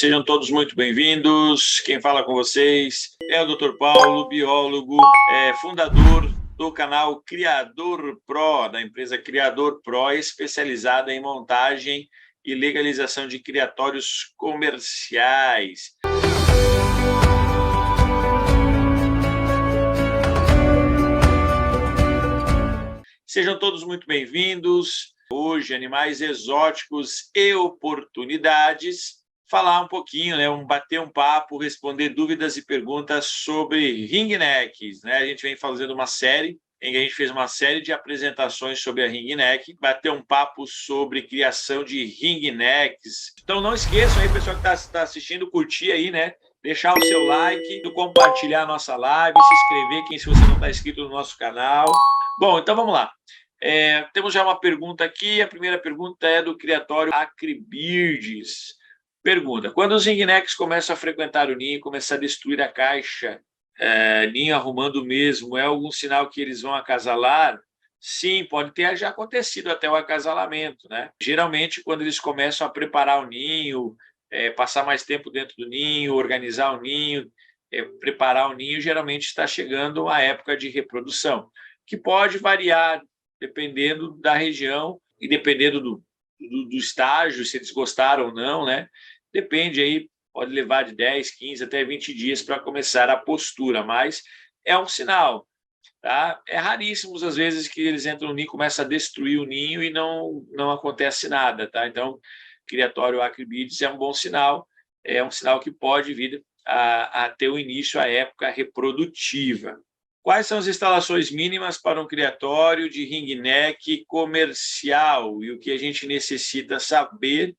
Sejam todos muito bem-vindos. Quem fala com vocês é o Dr. Paulo, biólogo, fundador do canal Criador Pro, da empresa Criador Pro, especializada em montagem e legalização de criatórios comerciais. Sejam todos muito bem-vindos. Hoje, animais exóticos e oportunidades. Falar um pouquinho, bater um papo, responder dúvidas e perguntas sobre ringnecks. A gente vem fazendo uma série, em que a gente fez uma série de apresentações sobre a ringneck, bater um papo sobre criação de ringnecks. Então não esqueçam aí, pessoal que está assistindo, curtir aí, deixar o seu like, compartilhar a nosa live, se inscrever, se você não está inscrito no nosso canal. Bom, então vamos lá. Temos já uma pergunta aqui. A primeira pergunta é do criatório Acribirdes. Pergunta: quando os ringnecks começam a frequentar o ninho e começam a destruir a caixa, ninho arrumando o mesmo, é algum sinal que eles vão acasalar? Sim, pode ter já acontecido até o acasalamento, Geralmente, quando eles começam a preparar o ninho, passar mais tempo dentro do ninho, organizar o ninho, preparar o ninho, geralmente está chegando a época de reprodução, que pode variar dependendo da região e dependendo do estágio, se eles gostaram ou não, Depende aí, pode levar de 10, 15 até 20 dias para começar a postura, mas é um sinal, tá? É raríssimo às vezes que eles entram no ninho, começam a destruir o ninho e não acontece nada, tá? Então, criatório Acribirdes é um bom sinal, é um sinal que pode vir a ter o início à época reprodutiva. Quais são as instalações mínimas para um criatório de ringneck comercial e o que a gente necessita saber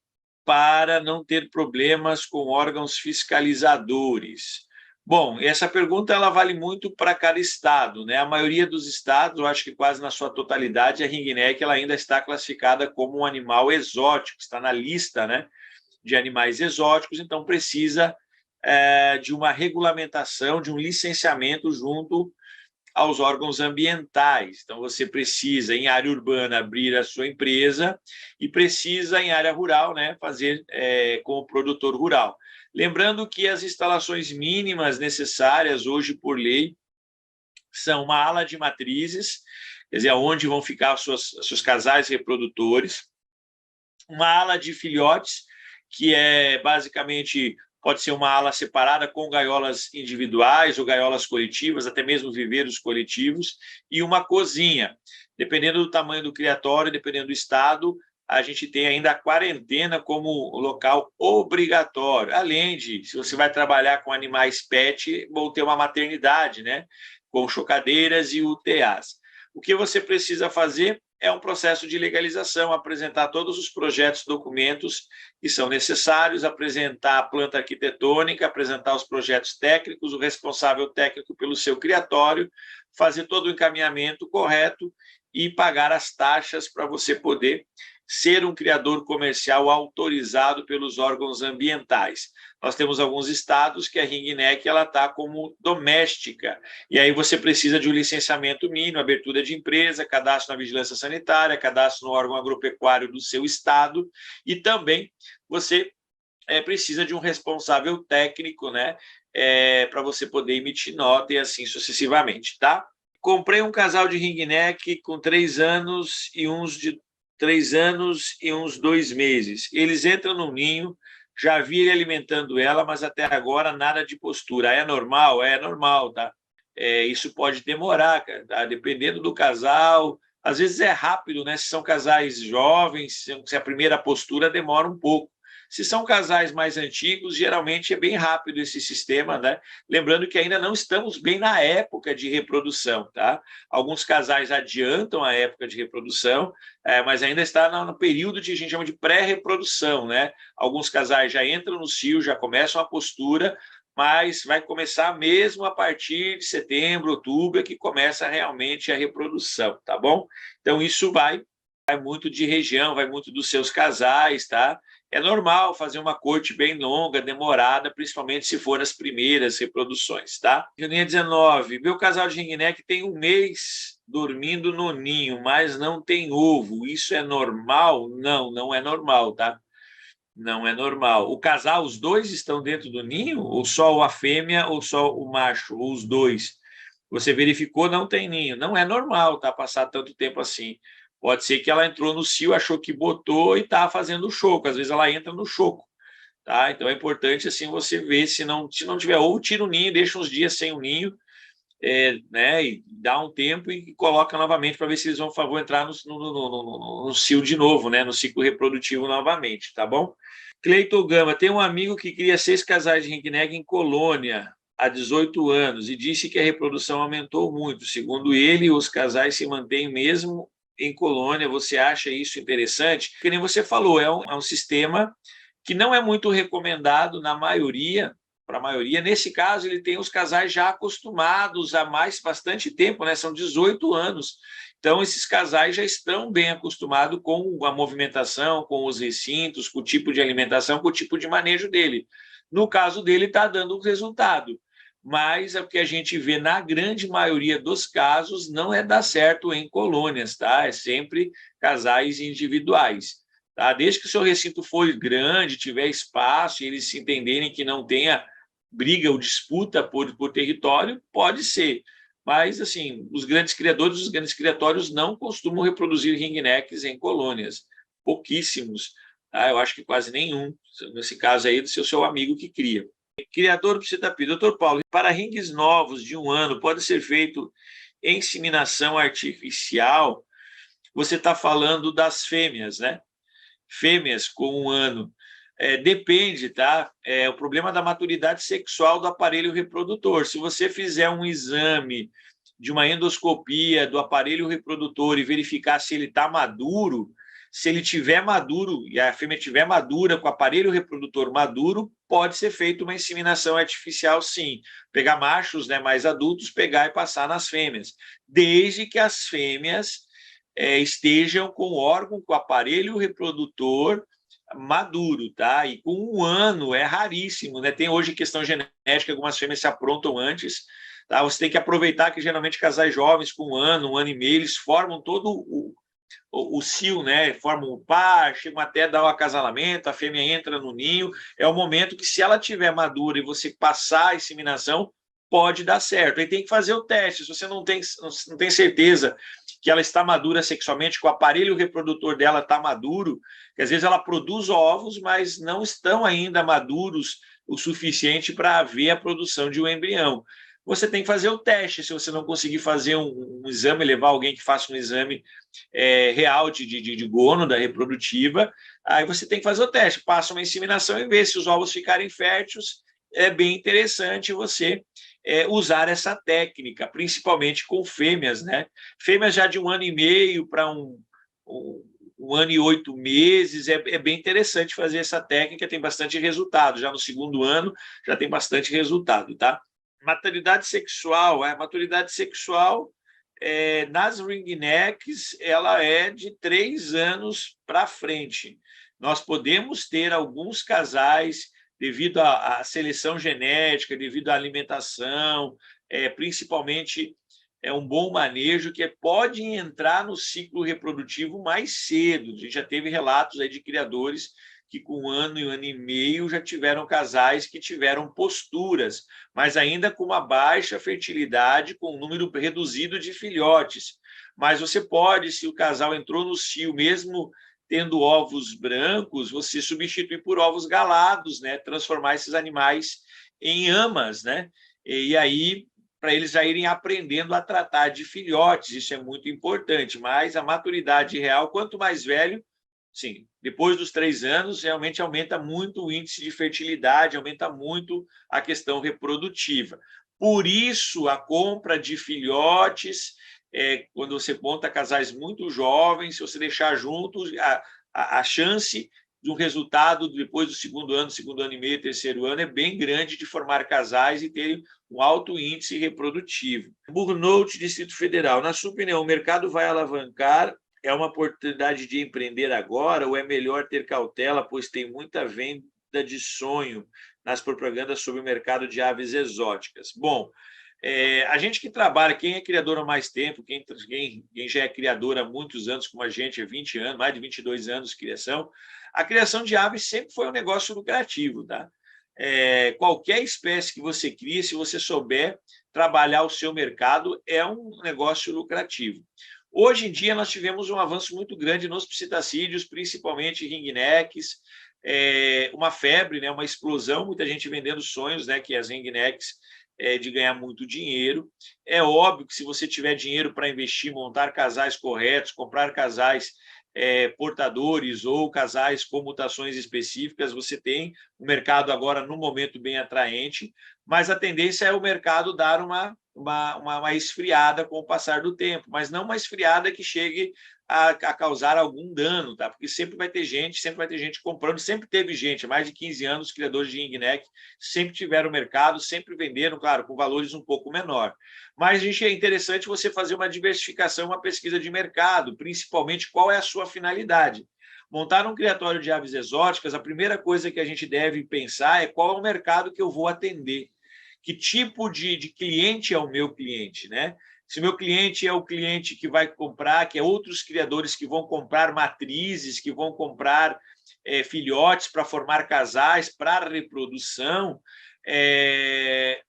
para não ter problemas com órgãos fiscalizadores? Bom, essa pergunta ela vale muito para cada estado, A maioria dos estados, eu acho que quase na sua totalidade, a ringneck ela ainda está classificada como um animal exótico, está na lista, de animais exóticos, então precisa de uma regulamentação, de um licenciamento junto aos órgãos ambientais. Então, você precisa, em área urbana, abrir a sua empresa e precisa, em área rural, fazer com o produtor rural. Lembrando que as instalações mínimas necessárias hoje, por lei, são uma ala de matrizes, quer dizer, onde vão ficar os seus casais reprodutores, uma ala de filhotes, que basicamente pode ser uma ala separada com gaiolas individuais ou gaiolas coletivas, até mesmo viveiros coletivos, e uma cozinha. Dependendo do tamanho do criatório, dependendo do estado, a gente tem ainda a quarentena como local obrigatório. Além de, se você vai trabalhar com animais pet, vão ter uma maternidade, com chocadeiras e UTAs. O que você precisa fazer é um processo de legalização, apresentar todos os projetos, documentos que são necessários, apresentar a planta arquitetônica, apresentar os projetos técnicos, o responsável técnico pelo seu criatório, fazer todo o encaminhamento correto e pagar as taxas para você poder ser um criador comercial autorizado pelos órgãos ambientais. Nós temos alguns estados que a ringneck está como doméstica, e aí você precisa de um licenciamento mínimo, abertura de empresa, cadastro na vigilância sanitária, cadastro no órgão agropecuário do seu estado, e também você precisa de um responsável técnico, para você poder emitir nota e assim sucessivamente, tá? Comprei um casal de ringneck com 3 anos e uns 2 meses. Eles entram no ninho, já vi ele alimentando ela, mas até agora nada de postura. É normal? É normal, tá? Isso pode demorar, tá? Dependendo do casal. Às vezes é rápido, Se são casais jovens, se a primeira postura demora um pouco. Se são casais mais antigos, geralmente é bem rápido esse sistema, Lembrando que ainda não estamos bem na época de reprodução, tá? Alguns casais adiantam a época de reprodução, mas ainda está no período que a gente chama de pré-reprodução, Alguns casais já entram no cio, já começam a postura, mas vai começar mesmo a partir de setembro, outubro, que começa realmente a reprodução, tá bom? Então, isso vai muito de região, vai muito dos seus casais, tá? É normal fazer uma corte bem longa, demorada, principalmente se for as primeiras reproduções, tá? Juninha 19, meu casal de ringneck tem 1 mês dormindo no ninho, mas não tem ovo. Isso é normal? Não, não é normal, tá? Não é normal. O casal, os dois estão dentro do ninho? Ou só a fêmea ou só o macho? Ou os dois? Você verificou, não tem ninho. Não é normal, tá? Passar tanto tempo assim. Pode ser que ela entrou no cio, achou que botou e está fazendo o choco. Às vezes ela entra no choco, tá? Então é importante assim você ver se não tiver, ou tira o ninho, deixa uns dias sem o ninho, né? E dá um tempo e coloca novamente para ver se eles vão entrar no cio de novo, né? No ciclo reprodutivo novamente, tá bom? Cleiton Gama, tem um amigo que cria 6 casais de ringneck em colônia há 18 anos e disse que a reprodução aumentou muito. Segundo ele, os casais se mantêm mesmo em colônia. Você acha isso interessante? Que nem você falou, é um sistema que não é muito recomendado na maioria, para a maioria. Nesse caso, ele tem os casais já acostumados há bastante tempo, né? São 18 anos. Então, esses casais já estão bem acostumados com a movimentação, com os recintos, com o tipo de alimentação, com o tipo de manejo dele. No caso dele, está dando resultado. Mas o que a gente vê na grande maioria dos casos não é dar certo em colônias, tá? É sempre casais individuais. Tá? Desde que o seu recinto for grande, tiver espaço e eles se entenderem que não tenha briga ou disputa por território, pode ser. Mas, assim, os grandes criatórios não costumam reproduzir ringnecks em colônias. Pouquíssimos. Tá? Eu acho que quase nenhum. Nesse caso aí, do seu amigo que cria. Criador do Citapi. Doutor Paulo, para rings novos de 1 ano, pode ser feito inseminação artificial? Você está falando das fêmeas, né? Fêmeas com 1 ano. Depende, tá? É o problema da maturidade sexual do aparelho reprodutor. Se você fizer um exame de uma endoscopia do aparelho reprodutor e verificar se ele está maduro, se ele tiver maduro e a fêmea tiver madura, com o aparelho reprodutor maduro, pode ser feita uma inseminação artificial, sim. Pegar machos, né, mais adultos, pegar e passar nas fêmeas, desde que as fêmeas estejam com o órgão, com o aparelho reprodutor maduro, tá? E com 1 ano é raríssimo, né? Tem hoje questão genética, algumas fêmeas se aprontam antes, tá? Você tem que aproveitar que geralmente casais jovens com 1 ano e meio, eles formam todo o cio, né? Formam o par, chegam até a dar o acasalamento, a fêmea entra no ninho. É o momento que, se ela tiver madura e você passar a inseminação, pode dar certo. Aí tem que fazer o teste. Se você não tem certeza que ela está madura sexualmente, que o aparelho reprodutor dela está maduro, que às vezes ela produz ovos, mas não estão ainda maduros o suficiente para haver a produção de um embrião. Você tem que fazer o teste. Se você não conseguir fazer um exame, levar alguém que faça um exame real de gônada reprodutiva, aí você tem que fazer o teste. Passa uma inseminação e vê se os ovos ficarem férteis. É bem interessante você usar essa técnica, principalmente com fêmeas, né? Fêmeas já de 1 ano e meio para 1 ano e 8 meses, é bem interessante fazer essa técnica, tem bastante resultado. Já no 2º ano, já tem bastante resultado, tá? Maturidade sexual, a maturidade sexual nas ringnecks, ela é de 3 anos para frente. Nós podemos ter alguns casais, devido à seleção genética, devido à alimentação, principalmente um bom manejo, que pode entrar no ciclo reprodutivo mais cedo. A gente já teve relatos aí de criadores que com 1 ano e 1 ano e meio já tiveram casais que tiveram posturas, mas ainda com uma baixa fertilidade, com um número reduzido de filhotes. Mas você pode, se o casal entrou no cio, mesmo tendo ovos brancos, você substitui por ovos galados, né? Transformar esses animais em amas, né? E aí, para eles já irem aprendendo a tratar de filhotes, isso é muito importante. Mas a maturidade real, quanto mais velho, sim, depois dos 3 anos, realmente aumenta muito o índice de fertilidade, aumenta muito a questão reprodutiva. Por isso, a compra de filhotes, quando você monta casais muito jovens, se você deixar juntos, a chance de um resultado depois do 2º ano, 2º ano e meio, 3º ano, é bem grande de formar casais e terem um alto índice reprodutivo. Burnout, Distrito Federal. Na sua opinião, o mercado vai alavancar? É uma oportunidade de empreender agora ou é melhor ter cautela, pois tem muita venda de sonho nas propagandas sobre o mercado de aves exóticas? Bom, A gente que trabalha, quem é criador há mais tempo, quem já é criador há muitos anos, como a gente, há 20 anos, mais de 22 anos de criação, a criação de aves sempre foi um negócio lucrativo. Tá? Qualquer espécie que você cria, se você souber trabalhar o seu mercado, é um negócio lucrativo. Hoje em dia, nós tivemos um avanço muito grande nos psitacídeos, principalmente ringnecks, uma febre, né, uma explosão, muita gente vendendo sonhos, né, que as ringnecks, de ganhar muito dinheiro. É óbvio que se você tiver dinheiro para investir, montar casais corretos, comprar casais portadores ou casais com mutações específicas, você tem o mercado agora, no momento, bem atraente, mas a tendência é o mercado dar uma esfriada com o passar do tempo, mas não uma esfriada que chegue a causar algum dano, tá? Porque sempre vai ter gente comprando, sempre teve gente, há mais de 15 anos, criadores de ringneck sempre tiveram mercado, sempre venderam, claro, com valores um pouco menor. Mas, gente, é interessante você fazer uma diversificação, uma pesquisa de mercado, principalmente qual é a sua finalidade. Montar um criatório de aves exóticas, a primeira coisa que a gente deve pensar é qual é o mercado que eu vou atender. Que tipo de cliente é o meu cliente, né? Se meu cliente é o cliente que vai comprar, que é outros criadores que vão comprar matrizes, que vão comprar filhotes para formar casais, para reprodução,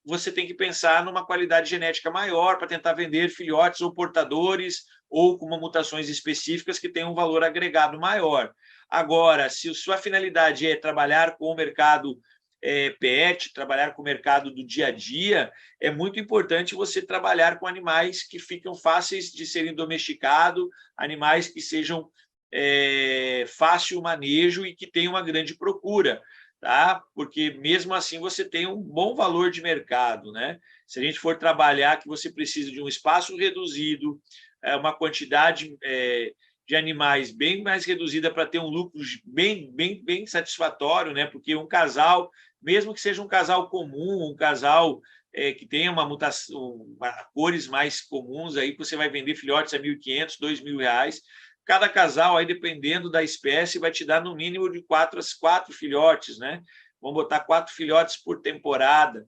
você tem que pensar numa qualidade genética maior para tentar vender filhotes ou portadores ou com mutações específicas que tenham um valor agregado maior. Agora, se sua finalidade é trabalhar com o mercado pet, trabalhar com o mercado do dia a dia, é muito importante você trabalhar com animais que ficam fáceis de serem domesticados, animais que sejam fácil manejo e que tenham uma grande procura, tá? Porque mesmo assim você tem um bom valor de mercado, né? Se a gente for trabalhar que você precisa de um espaço reduzido, uma quantidade de animais bem mais reduzida para ter um lucro bem satisfatório, né? Porque um casal, mesmo que seja um casal comum, um casal que tenha uma mutação, cores mais comuns, aí você vai vender filhotes a R$ 1.500, R$ 2.000. Cada casal, aí, dependendo da espécie, vai te dar no mínimo de 4 filhotes, né? Vamos botar 4 filhotes por temporada.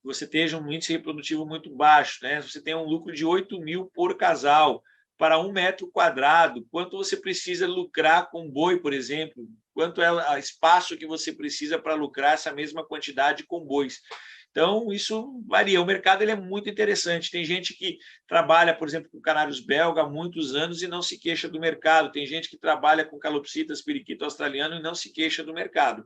Você tenha um índice reprodutivo muito baixo, né? Você tem um lucro de 8.000 por casal para 1 m². Quanto você precisa lucrar com boi, por exemplo? Quanto é o espaço que você precisa para lucrar essa mesma quantidade com bois? Então, isso varia. O mercado ele é muito interessante. Tem gente que trabalha, por exemplo, com canários belga há muitos anos e não se queixa do mercado. Tem gente que trabalha com calopsitas, periquito australiano e não se queixa do mercado.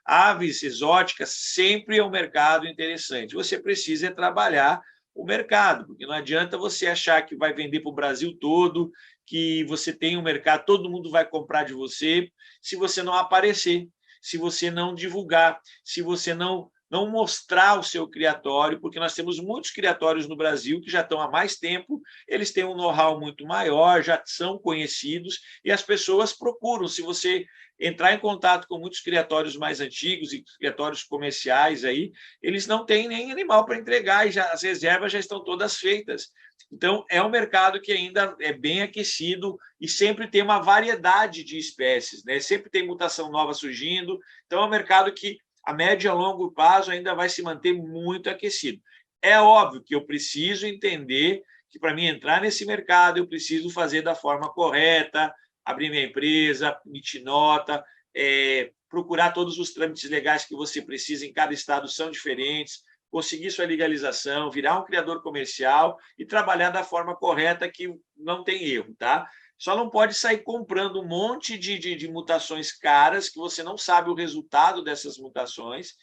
Aves exóticas sempre é um mercado interessante. Você precisa trabalhar o mercado, porque não adianta você achar que vai vender para o Brasil todo, que você tem um mercado, todo mundo vai comprar de você, se você não aparecer, se você não divulgar, se você não mostrar o seu criatório, porque nós temos muitos criatórios no Brasil que já estão há mais tempo, eles têm um know-how muito maior, já são conhecidos e as pessoas procuram. Se você entrar em contato com muitos criatórios mais antigos e criatórios comerciais aí, eles não têm nem animal para entregar e as reservas já estão todas feitas. Então, é um mercado que ainda é bem aquecido e sempre tem uma variedade de espécies, né? Sempre tem mutação nova surgindo. Então, é um mercado que, a médio e a longo prazo, ainda vai se manter muito aquecido. É óbvio que eu preciso entender que, para mim entrar nesse mercado, eu preciso fazer da forma correta, abrir minha empresa, emitir nota, procurar todos os trâmites legais que você precisa em cada estado são diferentes, conseguir sua legalização, virar um criador comercial e trabalhar da forma correta que não tem erro, tá? Só não pode sair comprando um monte de mutações caras que você não sabe o resultado dessas mutações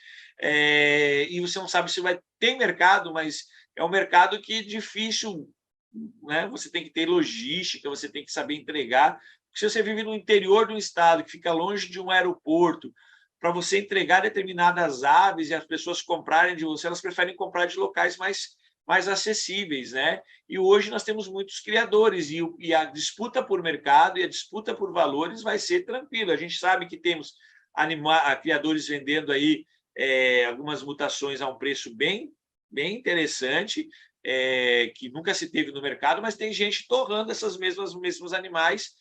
e você não sabe se vai ter mercado, mas é um mercado que é difícil, né? Você tem que ter logística, você tem que saber entregar. Se você vive no interior de um estado que fica longe de um aeroporto, para você entregar determinadas aves e as pessoas comprarem de você, elas preferem comprar de locais mais acessíveis, né? E hoje nós temos muitos criadores e a disputa por mercado e a disputa por valores vai ser tranquila. A gente sabe que temos criadores vendendo aí algumas mutações a um preço bem interessante, que nunca se teve no mercado, mas tem gente torrando esses mesmos animais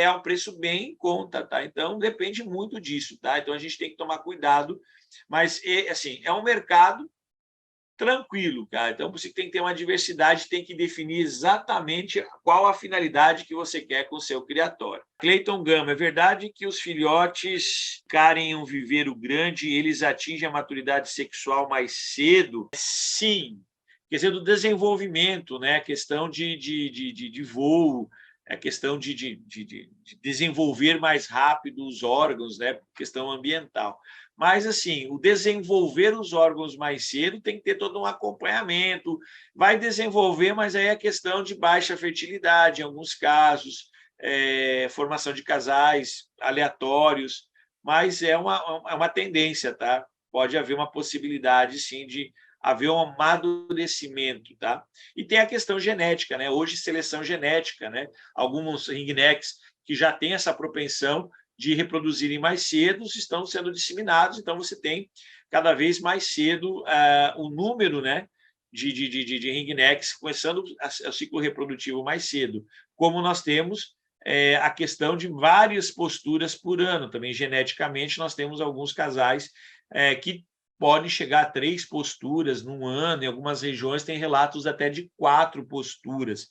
a um preço bem em conta, tá? Então, depende muito disso, tá? Então, a gente tem que tomar cuidado, mas, assim, é um mercado tranquilo, cara. Então, você tem que ter uma diversidade, tem que definir exatamente qual a finalidade que você quer com o seu criatório. Cleiton Gama, é verdade que os filhotes querem um viveiro grande e eles atingem a maturidade sexual mais cedo? Sim. Quer dizer, do desenvolvimento, né? A questão de voo, a questão de desenvolver mais rápido os órgãos, né? Questão ambiental. Mas, assim, o desenvolver os órgãos mais cedo tem que ter todo um acompanhamento. Vai desenvolver, mas aí é questão de baixa fertilidade, em alguns casos, formação de casais aleatórios, mas é uma tendência, tá? Pode haver uma possibilidade, sim, de haver um amadurecimento, tá? E tem a questão genética, né? Hoje, seleção genética, né? Alguns ringnecks que já têm essa propensão de reproduzirem mais cedo estão sendo disseminados, então você tem cada vez mais cedo o número, né, de ringnecks começando o ciclo reprodutivo mais cedo, como nós temos a questão de várias posturas por ano. Também geneticamente nós temos alguns casais que podem chegar a 3 posturas num ano, em algumas regiões tem relatos até de 4 posturas.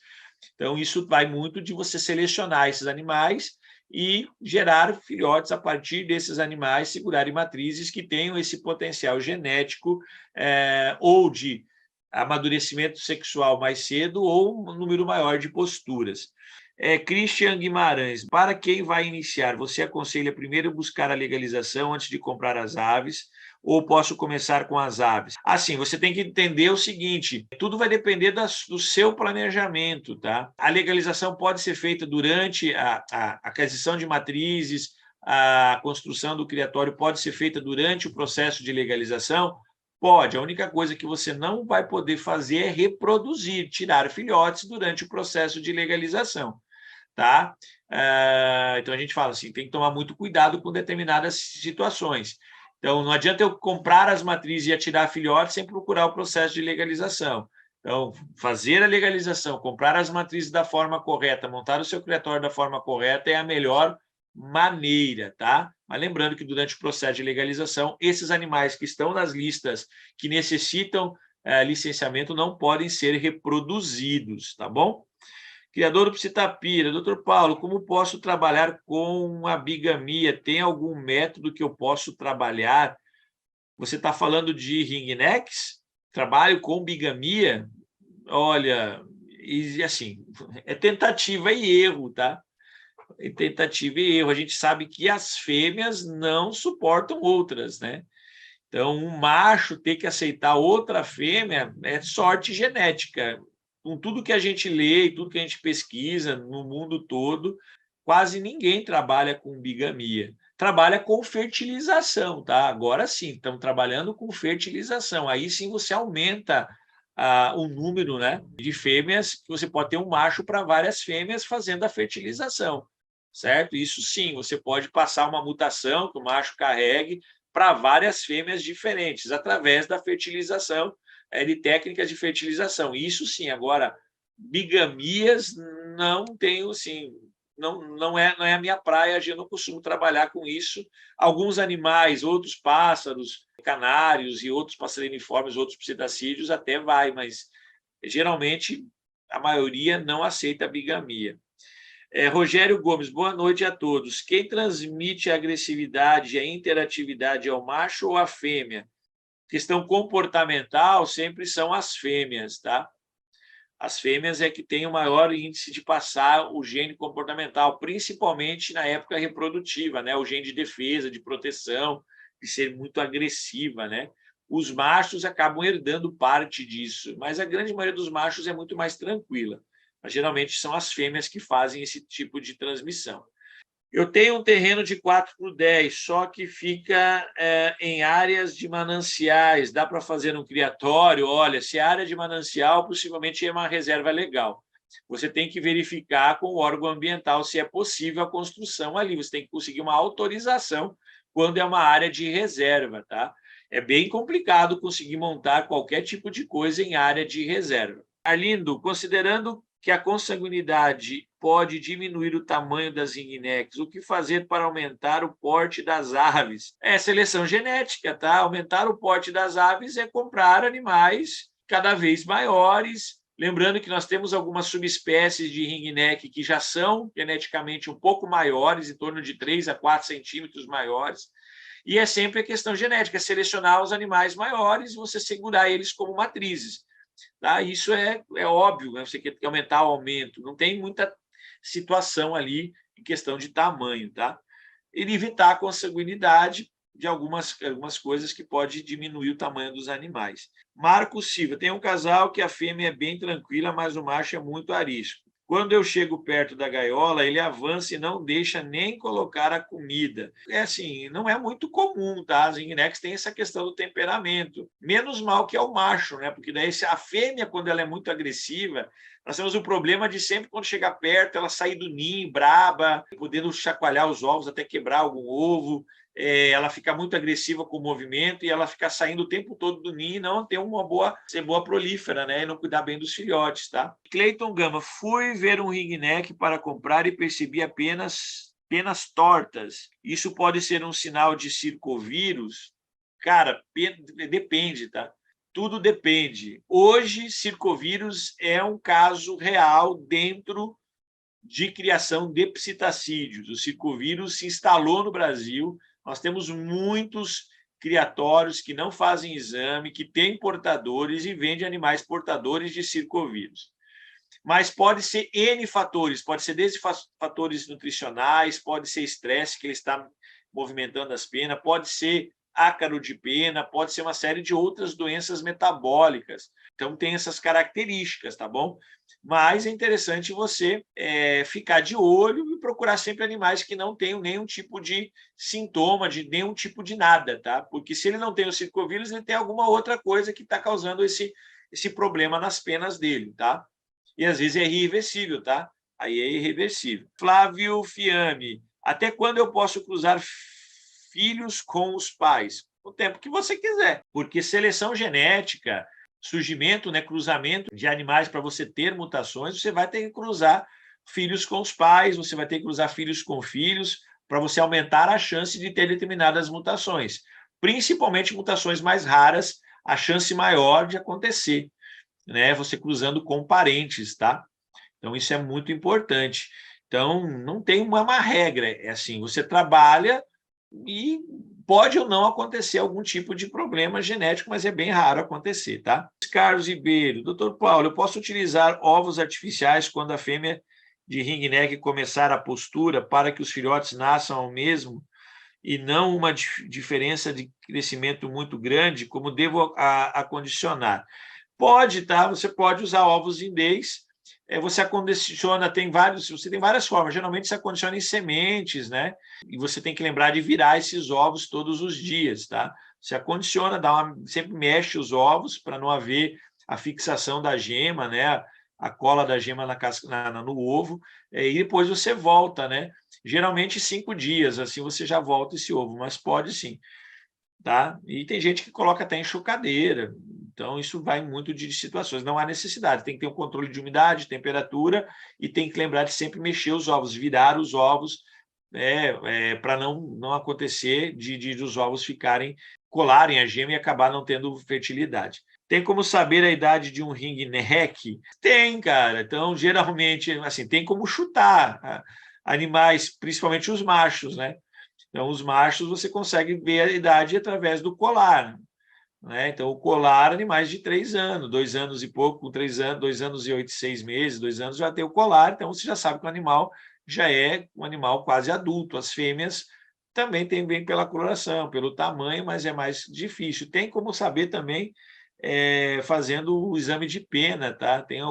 Então, isso vai muito de você selecionar esses animais e gerar filhotes a partir desses animais, segurarem matrizes que tenham esse potencial genético ou de amadurecimento sexual mais cedo ou um número maior de posturas. Christian Guimarães, para quem vai iniciar, você aconselha primeiro buscar a legalização antes de comprar as aves, ou posso começar com as aves? Assim, você tem que entender o seguinte, tudo vai depender do seu planejamento, tá? A legalização pode ser feita durante a aquisição de matrizes, a construção do criatório pode ser feita durante o processo de legalização? Pode. A única coisa que você não vai poder fazer é reproduzir, tirar filhotes durante o processo de legalização, tá? Então, a gente fala assim, tem que tomar muito cuidado com determinadas situações. Então, não adianta eu comprar as matrizes e atirar filhotes sem procurar o processo de legalização. Então, fazer a legalização, comprar as matrizes da forma correta, montar o seu criatório da forma correta é a melhor maneira, tá? Mas lembrando que durante o processo de legalização, esses animais que estão nas listas que necessitam licenciamento não podem ser reproduzidos, tá bom? Criador do Psitapira, doutor Paulo, como posso trabalhar com a bigamia? Tem algum método que eu posso trabalhar? Você está falando de ringnecks? Trabalho com bigamia? Olha, e assim, é tentativa e erro, tá? É tentativa e erro. A gente sabe que as fêmeas não suportam outras, né? Então, um macho ter que aceitar outra fêmea é sorte genética. Com tudo que a gente lê e tudo que a gente pesquisa no mundo todo, quase ninguém trabalha com bigamia. Trabalha com fertilização, tá? Agora sim, estamos trabalhando com fertilização. Aí sim você aumenta o número, né, de fêmeas, que você pode ter um macho para várias fêmeas fazendo a fertilização, certo? Isso sim, você pode passar uma mutação que o macho carregue para várias fêmeas diferentes, através da fertilização, de técnicas de fertilização. Isso sim, agora, bigamias não tenho, sim, não é a minha praia, eu não costumo trabalhar com isso. Alguns animais, outros pássaros, canários e outros passeriniformes, outros psitacídeos até vai, mas geralmente a maioria não aceita a bigamia. Rogério Gomes, boa noite a todos. Quem transmite a agressividade e a interatividade é o macho ou a fêmea? Questão comportamental sempre são as fêmeas, tá? As fêmeas é que têm o maior índice de passar o gene comportamental, principalmente na época reprodutiva, né? O gene de defesa, de proteção, de ser muito agressiva, né? Os machos acabam herdando parte disso, mas a grande maioria dos machos é muito mais tranquila. Mas, geralmente são as fêmeas que fazem esse tipo de transmissão. Eu tenho um terreno de 4x10, só que fica em áreas de mananciais. Dá para fazer um criatório? Olha, se é área de manancial, possivelmente é uma reserva legal. Você tem que verificar com o órgão ambiental se é possível a construção ali. Você tem que conseguir uma autorização quando é uma área de reserva, tá? É bem complicado conseguir montar qualquer tipo de coisa em área de reserva. Arlindo, considerando que a consanguinidade pode diminuir o tamanho das ringnecs? O que fazer para aumentar o porte das aves? É seleção genética, tá? Aumentar o porte das aves é comprar animais cada vez maiores. Lembrando que nós temos algumas subespécies de ringneck que já são geneticamente um pouco maiores, em torno de 3 a 4 centímetros maiores. E é sempre a questão genética, selecionar os animais maiores e você segurar eles como matrizes. Tá? Isso é óbvio, né? Você quer aumentar o aumento, não tem muita situação ali em questão de tamanho. Tá? E evitar a consanguinidade de algumas coisas que pode diminuir o tamanho dos animais. Marcos Silva, tem um casal que a fêmea é bem tranquila, mas o macho é muito arisco. Quando eu chego perto da gaiola, ele avança e não deixa nem colocar a comida. É assim, não é muito comum, tá? As ringnecs têm essa questão do temperamento. Menos mal que é o macho, né? Porque daí a fêmea, quando ela é muito agressiva, nós temos o problema de sempre, quando chegar perto, ela sair do ninho, braba, podendo chacoalhar os ovos até quebrar algum ovo. Ela fica muito agressiva com o movimento e ela fica saindo o tempo todo do ninho e não ter ser boa prolífera, né? E não cuidar bem dos filhotes, tá? Cleiton Gama, fui ver um ringneck para comprar e percebi apenas penas tortas. Isso pode ser um sinal de circovírus? Cara, depende, tá? Tudo depende. Hoje, circovírus é um caso real dentro de criação de psitacídeos. O circovírus se instalou no Brasil. Nós temos muitos criatórios que não fazem exame, que têm portadores e vendem animais portadores de circovírus. Mas pode ser N fatores, pode ser desde fatores nutricionais, pode ser estresse, que ele está movimentando as penas, pode ser ácaro de pena, pode ser uma série de outras doenças metabólicas. Então, tem essas características, tá bom? Mas é interessante você ficar de olho e procurar sempre animais que não tenham nenhum tipo de sintoma, de nenhum tipo de nada, tá? Porque se ele não tem o circovírus, ele tem alguma outra coisa que está causando esse problema nas penas dele, tá? E às vezes é irreversível, tá? Aí é irreversível. Flávio Fiame, até quando eu posso cruzar filhos com os pais? O tempo que você quiser, porque seleção genética, surgimento, né, cruzamento de animais para você ter mutações, você vai ter que cruzar filhos com os pais, você vai ter que cruzar filhos com filhos, para você aumentar a chance de ter determinadas mutações. Principalmente mutações mais raras, a chance maior de acontecer, né? Você cruzando com parentes, tá? Então, isso é muito importante. Então, não tem uma regra, é assim, você trabalha e pode ou não acontecer algum tipo de problema genético, mas é bem raro acontecer, tá? Carlos Ribeiro, doutor Paulo, eu posso utilizar ovos artificiais quando a fêmea de ringneck começar a postura para que os filhotes nasçam ao mesmo e não uma diferença de crescimento muito grande, como devo acondicionar? Pode, tá? Você pode usar ovos indês, você acondiciona, você tem várias formas, geralmente você acondiciona em sementes, né? E você tem que lembrar de virar esses ovos todos os dias, tá? Você acondiciona, sempre mexe os ovos para não haver a fixação da gema, né? A cola da gema no ovo, e depois você volta, né? Geralmente 5 dias, assim você já volta esse ovo, mas pode sim. Tá? E tem gente que coloca até enxucadeira, então isso vai muito de situações, não há necessidade, tem que ter um controle de umidade, temperatura e tem que lembrar de sempre mexer os ovos, virar os ovos, para não acontecer de os ovos colarem a gema e acabar não tendo fertilidade. Tem como saber a idade de um ringneck? Tem, cara. Então, geralmente, assim, tem como chutar animais, principalmente os machos, né? Então, os machos você consegue ver a idade através do colar, né? Então, o colar, animais de 3 anos, 2 anos e pouco, com 3 anos, 2 anos e 8, 6 meses, 2 anos já tem o colar, então você já sabe que o animal já é um animal quase adulto. As fêmeas também vem pela coloração, pelo tamanho, mas é mais difícil. Tem como saber também fazendo o exame de pena, tá? Tem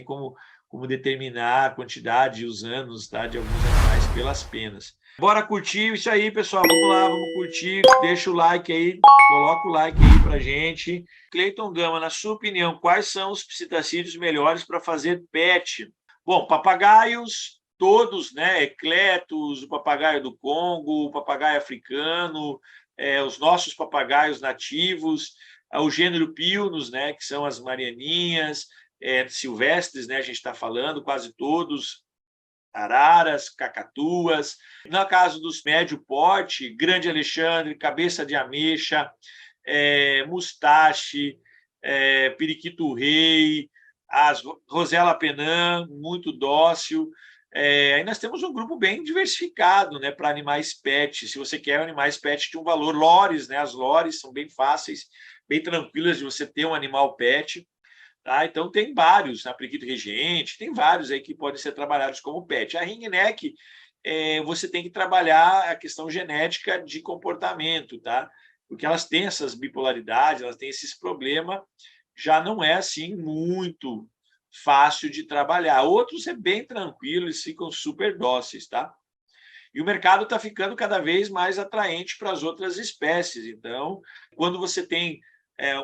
como determinar a quantidade e os anos, tá, de alguns animais pelas penas. Bora curtir isso aí, pessoal. Vamos lá, vamos curtir. Deixa o like aí, coloca o like aí pra gente. Cleiton Gama, na sua opinião, quais são os psitacídeos melhores para fazer pet? Bom, papagaios, todos, né? Ecletos, o papagaio do Congo, o papagaio africano, os nossos papagaios nativos, o gênero Pilnus, né? Que são as marianinhas, silvestres, né? A gente está falando, quase todos, araras, cacatuas. No caso dos médio porte, grande Alexandre, cabeça de ameixa, mustache, periquito rei, as Rosella penã, muito dócil. Aí nós temos um grupo bem diversificado, né, para animais pet. Se você quer animais pet de um valor, lores, né? As lores são bem fáceis, bem tranquilas de você ter um animal pet. Tá? Então, tem vários, na periquito regente, tem vários aí que podem ser trabalhados como pet. A ringneck, você tem que trabalhar a questão genética de comportamento, tá? Porque elas têm essas bipolaridades, elas têm esses problemas, já não é assim muito fácil de trabalhar. Outros é bem tranquilo, eles ficam super dóceis, tá? E o mercado está ficando cada vez mais atraente para as outras espécies. Então, quando você tem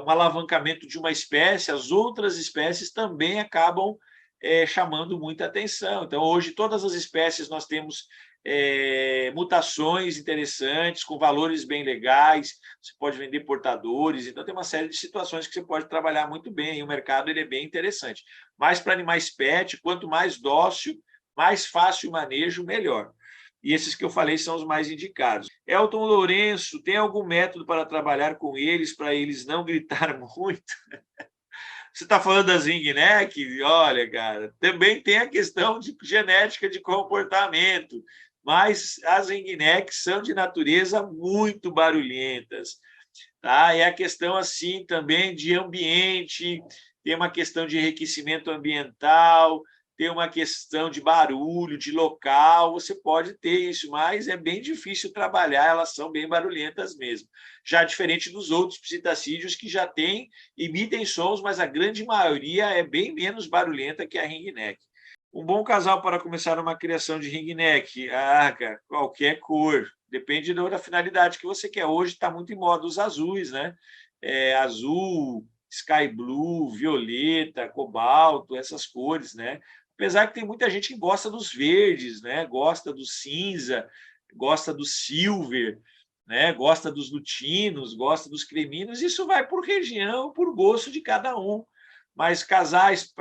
um alavancamento de uma espécie, as outras espécies também acabam chamando muita atenção. Então, hoje, todas as espécies nós temos mutações interessantes, com valores bem legais, você pode vender portadores, então tem uma série de situações que você pode trabalhar muito bem, e o mercado ele é bem interessante. Mas para animais pet, quanto mais dócil, mais fácil o manejo, melhor. E esses que eu falei são os mais indicados. Elton Lourenço, tem algum método para trabalhar com eles, para eles não gritar muito? Você está falando das ringneck? Olha, cara, também tem a questão de genética de comportamento, mas as ringnecks são de natureza muito barulhentas. Tá? É a questão assim também de ambiente, tem uma questão de enriquecimento ambiental, tem uma questão de barulho, de local, você pode ter isso, mas é bem difícil trabalhar, elas são bem barulhentas mesmo. Já diferente dos outros psitacídeos que já emitem sons, mas a grande maioria é bem menos barulhenta que a ringneck. Um bom casal para começar uma criação de ringneck? Cara, qualquer cor. Depende da finalidade que você quer. Hoje está muito em moda os azuis, né? Azul, sky blue, violeta, cobalto, essas cores, né? Apesar que tem muita gente que gosta dos verdes, né? Gosta do cinza, gosta do silver, né? Gosta dos lutinos, gosta dos creminos. Isso vai por região, por gosto de cada um. Mas casais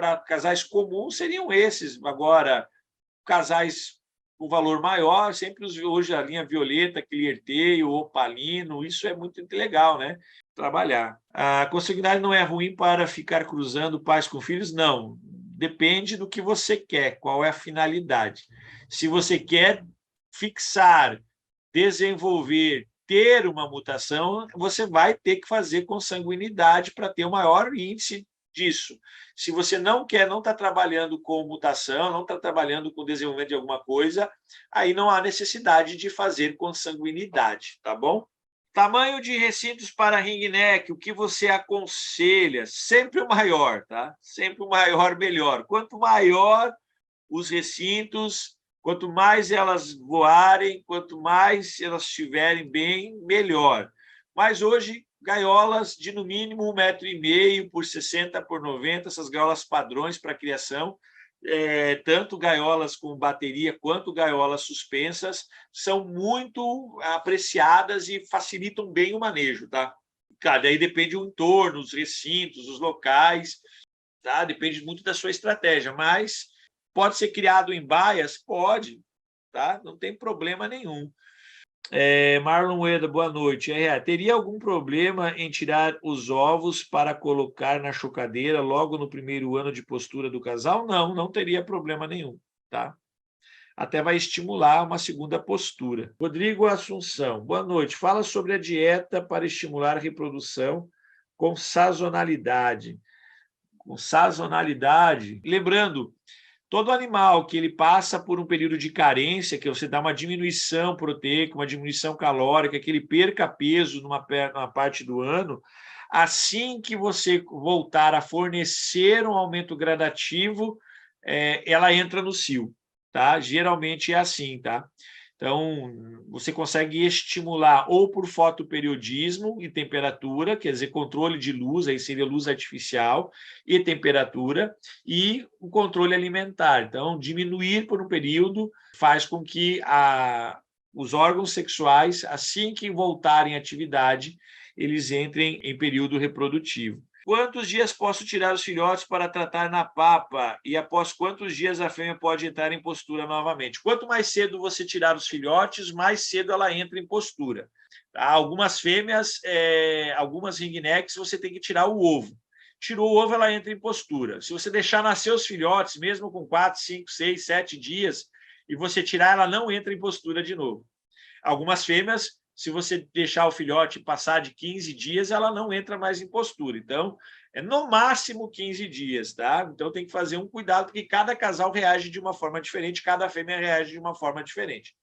comuns seriam esses. Agora, casais com valor maior, sempre hoje a linha violeta, clear tail, opalino, isso é muito legal, né? Trabalhar. A consanguinidade não é ruim para ficar cruzando pais com filhos? Não. Depende do que você quer, qual é a finalidade. Se você quer fixar, desenvolver, ter uma mutação, você vai ter que fazer consanguinidade para ter o maior índice disso. Se você não quer, não está trabalhando com mutação, não está trabalhando com desenvolvimento de alguma coisa, aí não há necessidade de fazer consanguinidade, tá bom? Tamanho de recintos para ringneck, o que você aconselha? Sempre o maior, tá? Sempre o maior, melhor. Quanto maior os recintos, quanto mais elas voarem, quanto mais elas estiverem bem, melhor. Mas hoje, gaiolas de no mínimo 1,5 m por 60 por 90, essas gaiolas padrões para criação, tanto gaiolas com bateria quanto gaiolas suspensas, são muito apreciadas e facilitam bem o manejo, tá? Cara, daí depende do entorno, os recintos, os locais, tá? Depende muito da sua estratégia, mas pode ser criado em baias? Pode, tá? Não tem problema nenhum. Marlon Ueda, boa noite. Teria algum problema em tirar os ovos para colocar na chocadeira logo no primeiro ano de postura do casal? Não, não teria problema nenhum, tá? Até vai estimular uma segunda postura. Rodrigo Assunção, boa noite. Fala sobre a dieta para estimular a reprodução com sazonalidade. Com sazonalidade, lembrando, todo animal que ele passa por um período de carência, que você dá uma diminuição proteica, uma diminuição calórica, que ele perca peso numa parte do ano, assim que você voltar a fornecer um aumento gradativo, ela entra no cio, tá? Geralmente é assim, tá? Então, você consegue estimular ou por fotoperiodismo e temperatura, quer dizer, controle de luz, aí seria luz artificial e temperatura, e o controle alimentar. Então, diminuir por um período faz com que os órgãos sexuais, assim que voltarem à atividade, eles entrem em período reprodutivo. Quantos dias posso tirar os filhotes para tratar na papa? E após quantos dias a fêmea pode entrar em postura novamente? Quanto mais cedo você tirar os filhotes, mais cedo ela entra em postura. Tá? Algumas fêmeas, algumas ringnecks, você tem que tirar o ovo. Tirou o ovo, ela entra em postura. Se você deixar nascer os filhotes, mesmo com 4, 5, 6, 7 dias, e você tirar, ela não entra em postura de novo. Algumas fêmeas, se você deixar o filhote passar de 15 dias, ela não entra mais em postura. Então, é no máximo 15 dias, tá? Então, tem que fazer um cuidado, porque cada casal reage de uma forma diferente, cada fêmea reage de uma forma diferente,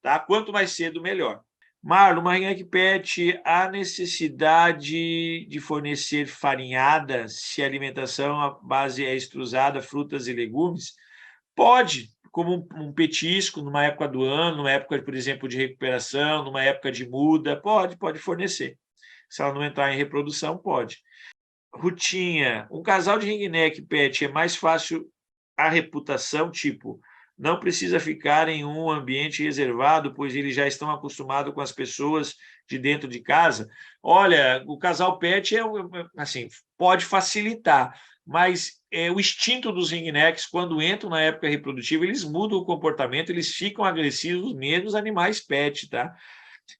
tá? Quanto mais cedo, melhor. Marlon, uma rinha pet, há necessidade de fornecer farinhada se a alimentação à base é extrusada, frutas e legumes? Pode, como um petisco numa época do ano, numa época, por exemplo, de recuperação, numa época de muda, pode fornecer. Se ela não entrar em reprodução, pode. Rutinha, um casal de ringneck pet é mais fácil a reputação, tipo, não precisa ficar em um ambiente reservado, pois eles já estão acostumados com as pessoas de dentro de casa. Olha, o casal pet assim, pode facilitar, mas o instinto dos ringnecks, quando entram na época reprodutiva, eles mudam o comportamento, eles ficam agressivos, menos animais pet, tá?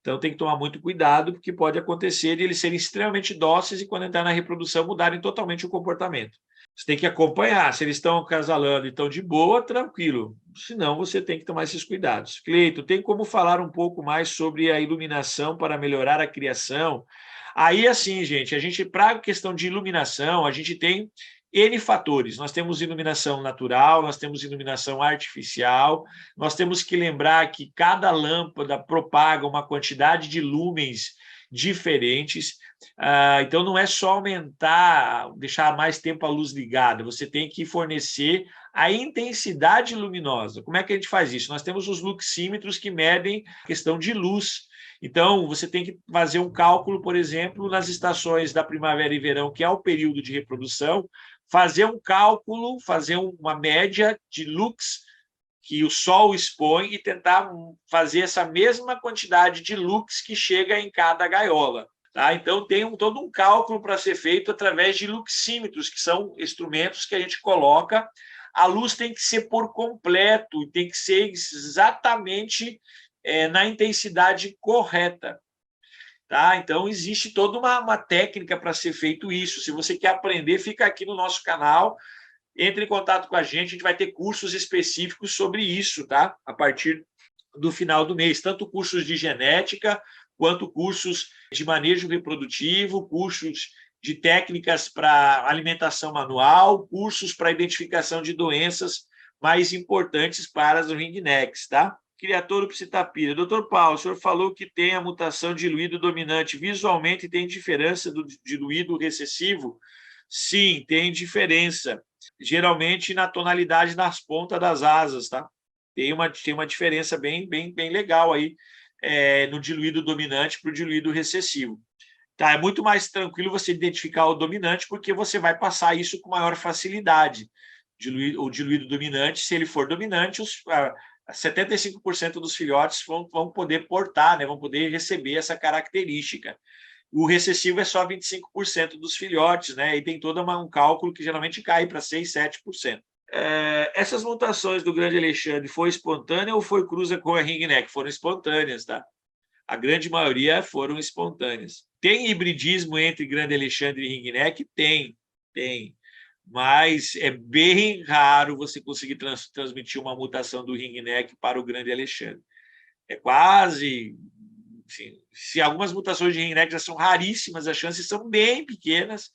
Então tem que tomar muito cuidado, porque pode acontecer de eles serem extremamente dóceis e quando entrar na reprodução mudarem totalmente o comportamento. Você tem que acompanhar, se eles estão acasalando e estão de boa, tranquilo. Senão você tem que tomar esses cuidados. Cleito, tem como falar um pouco mais sobre a iluminação para melhorar a criação? Aí, assim, gente, para a questão de iluminação, a gente tem N fatores. Nós temos iluminação natural, nós temos iluminação artificial, nós temos que lembrar que cada lâmpada propaga uma quantidade de lúmens diferentes. Então, não é só aumentar, deixar mais tempo a luz ligada, você tem que fornecer a intensidade luminosa. Como é que a gente faz isso? Nós temos os luxímetros que medem a questão de luz. Então, você tem que fazer um cálculo, por exemplo, nas estações da primavera e verão, que é o período de reprodução, fazer um cálculo, fazer uma média de lux que o sol expõe e tentar fazer essa mesma quantidade de lux que chega em cada gaiola. Tá? Então, tem todo um cálculo para ser feito através de luxímetros, que são instrumentos que a gente coloca. A luz tem que ser por completo, tem que ser exatamente na intensidade correta. Tá? Então, existe toda uma técnica para ser feito isso. Se você quer aprender, fica aqui no nosso canal, entre em contato com a gente vai ter cursos específicos sobre isso, tá? A partir do final do mês, tanto cursos de genética, quanto cursos de manejo reprodutivo, cursos de técnicas para alimentação manual, cursos para identificação de doenças mais importantes para as ringnecks, tá? Criatório psitapira. Doutor Paulo, o senhor falou que tem a mutação diluído dominante. Visualmente tem diferença do diluído recessivo? Sim, tem diferença. Geralmente na tonalidade das pontas das asas, tá? Tem uma diferença bem legal aí no diluído dominante para o diluído recessivo. Tá? É muito mais tranquilo você identificar o dominante, porque você vai passar isso com maior facilidade. O diluído dominante, se ele for dominante, 75% dos filhotes vão poder portar, né? Vão poder receber essa característica. O recessivo é só 25% dos filhotes, né? E tem todo um cálculo que geralmente cai para 6%, 7%. Essas mutações do Grande Alexandre foi espontânea ou foi cruza com a ringneck? Foram espontâneas, tá? A grande maioria foram espontâneas. Tem hibridismo entre Grande Alexandre e ringneck? Tem. Mas é bem raro você conseguir transmitir uma mutação do ringneck para o Grande Alexandre. É quase... Enfim, se algumas mutações de ringneck já são raríssimas, as chances são bem pequenas,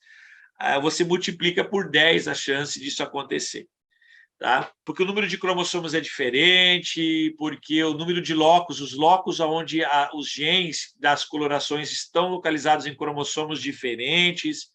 você multiplica por 10 a chance disso acontecer. Tá? Porque o número de cromossomos é diferente, porque o número de locos, os locos onde os genes das colorações estão localizados em cromossomos diferentes,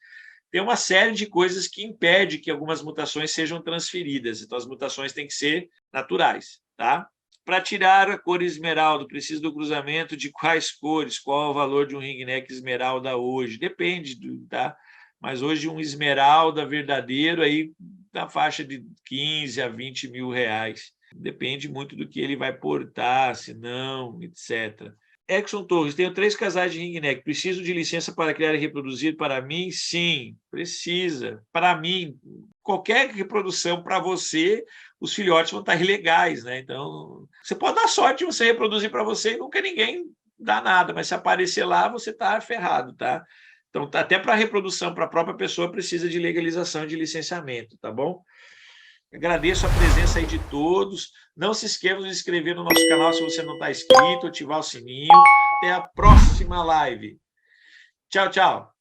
tem uma série de coisas que impede que algumas mutações sejam transferidas. Então, as mutações têm que ser naturais. Tá? Para tirar a cor esmeralda, precisa do cruzamento de quais cores? Qual é o valor de um ringneck esmeralda hoje? Depende, tá? Mas hoje um esmeralda verdadeiro aí na faixa de 15 a 20 mil reais. Depende muito do que ele vai portar, se não, etc. Exxon Torres, tenho 3 casais de ringneck. Preciso de licença para criar e reproduzir para mim? Sim, precisa. Para mim, qualquer reprodução para você, os filhotes vão estar ilegais, né? Então, você pode dar sorte de você reproduzir para você e nunca ninguém dá nada, mas se aparecer lá, você está ferrado, tá? Então, até para a reprodução para a própria pessoa precisa de legalização de licenciamento, tá bom? Agradeço a presença aí de todos. Não se esqueça de se inscrever no nosso canal se você não está inscrito, ativar o sininho. Até a próxima live. Tchau, tchau.